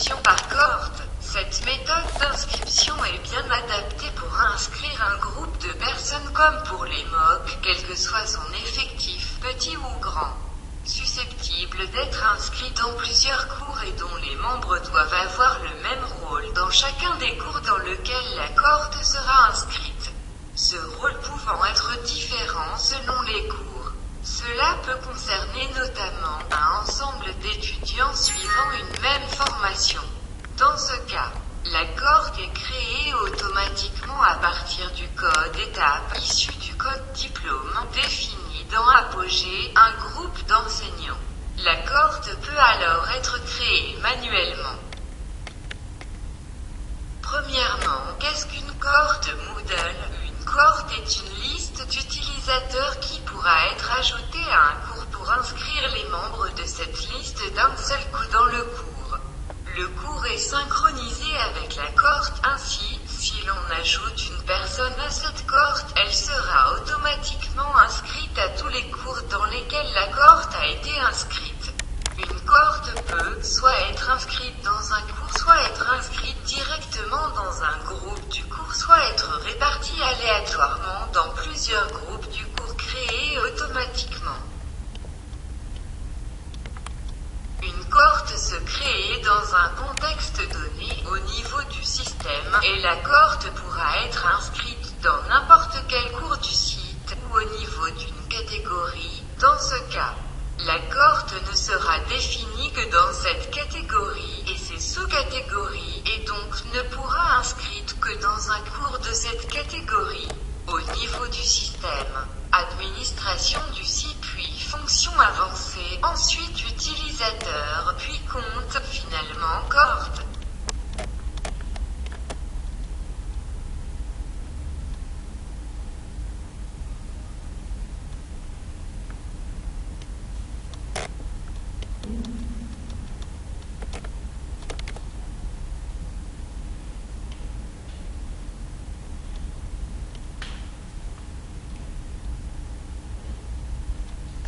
inscription par cohorte. Cette méthode d'inscription est bien adaptée pour inscrire un groupe de personnes comme pour les MOOC, quel que soit son effectif, petit ou grand. Susceptible d'être inscrit dans plusieurs cours et dont les membres doivent avoir le même rôle dans chacun des cours dans lequel la cohorte sera inscrite. Ce rôle pouvant être différent selon les cours. Cela peut concerner notamment un ensemble d'étudiants suivant une même formation. Dans ce cas, la cohorte est créée automatiquement à partir du code étape issu du code diplôme défini dans Apogée, un groupe d'enseignants. La cohorte peut alors être créée manuellement. Premièrement, qu'est-ce qu'une cohorte Moodle? Une cohorte est une liste d'utilisateurs qui pourra être ajoutée à un cours pour inscrire les membres de cette liste d'un seul coup dans le cours. Le cours est synchronisé avec la cohorte, ainsi, si l'on ajoute une personne à cette cohorte, elle sera automatiquement inscrite à tous les cours dans lesquels la cohorte a été inscrite. Une cohorte peut soit être inscrite dans un cours, soit être inscrite directement dans un groupe du cours, soit être répartie aléatoirement dans plusieurs groupes du cours créés automatiquement. Une cohorte se crée dans un contexte donné au niveau du système et la cohorte pourra être inscrite dans n'importe quel cours du site ou au niveau d'une catégorie. Dans ce cas, la cohorte ne sera définie que dans cette catégorie et ses sous-catégories et donc ne pourra inscrite que dans un cours de cette catégorie. Au niveau du système, administration du site puis fonction avancée, ensuite utilisateur, puis compte, finalement cohorte.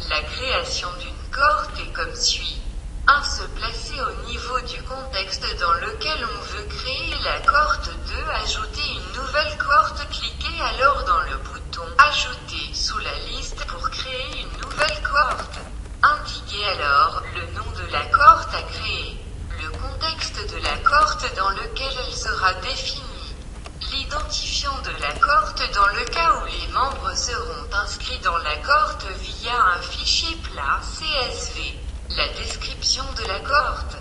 La création d'une cohorte est comme suit. 1. Se placer au niveau du contexte dans lequel on veut créer la cohorte. 2. Ajouter une nouvelle cohorte. Cliquez alors dans le bouton « Ajouter » sous la liste pour créer une nouvelle cohorte. Indiquez alors le nom de la cohorte à créer, le contexte de la cohorte dans lequel elle sera définie, l'identifiant de la cohorte dans le cas où les membres seront inscrits dans la cohorte via un fichier plat CSV, la description de la cohorte.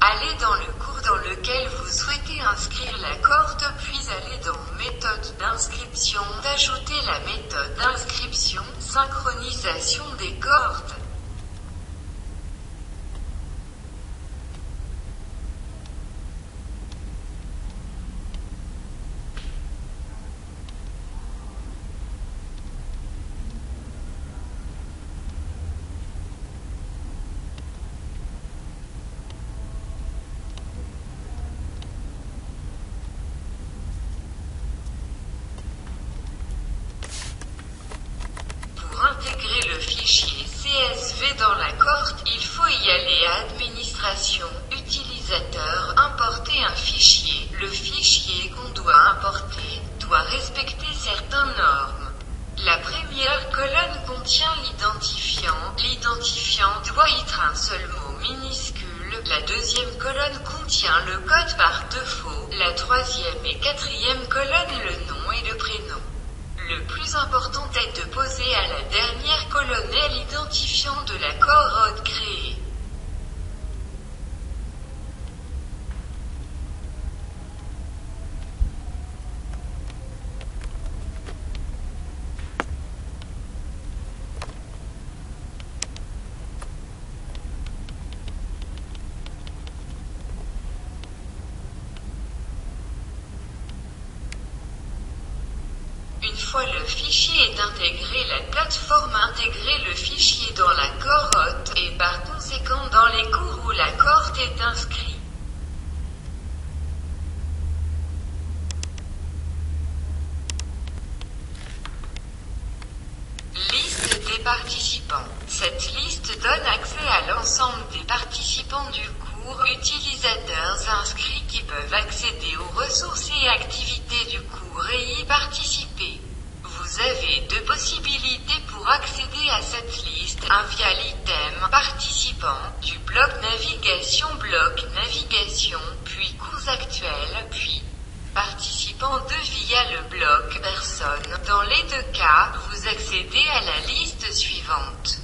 Allez dans le cours dans lequel vous souhaitez inscrire la cohorte puis allez dans méthode d'inscription, d'ajouter la méthode d'inscription, synchronisation des cohortes. Intégrer le fichier CSV dans la cohorte, il faut y aller à Administration, Utilisateur, Importer un fichier. Le fichier qu'on doit importer doit respecter certaines normes. La première colonne contient l'identifiant. L'identifiant doit être un seul mot minuscule. La deuxième colonne contient le code par défaut. La troisième et quatrième colonne le nom et le prénom. Le plus important est de poser à la dernière colonne l'identifiant de la cohorte créée. Une fois le fichier est intégré, la plateforme intégrer le fichier dans la cohorte est inscrit. Liste des participants. Cette liste donne accès à l'ensemble des participants du cours, utilisateurs inscrits qui peuvent accéder aux ressources et activités du cours et y participer. Vous avez deux possibilités pour accéder à cette liste, un via l'item participants du bloc navigation, puis cours actuels, puis participants 2 via le bloc personnes. Dans les deux cas, vous accédez à la liste suivante.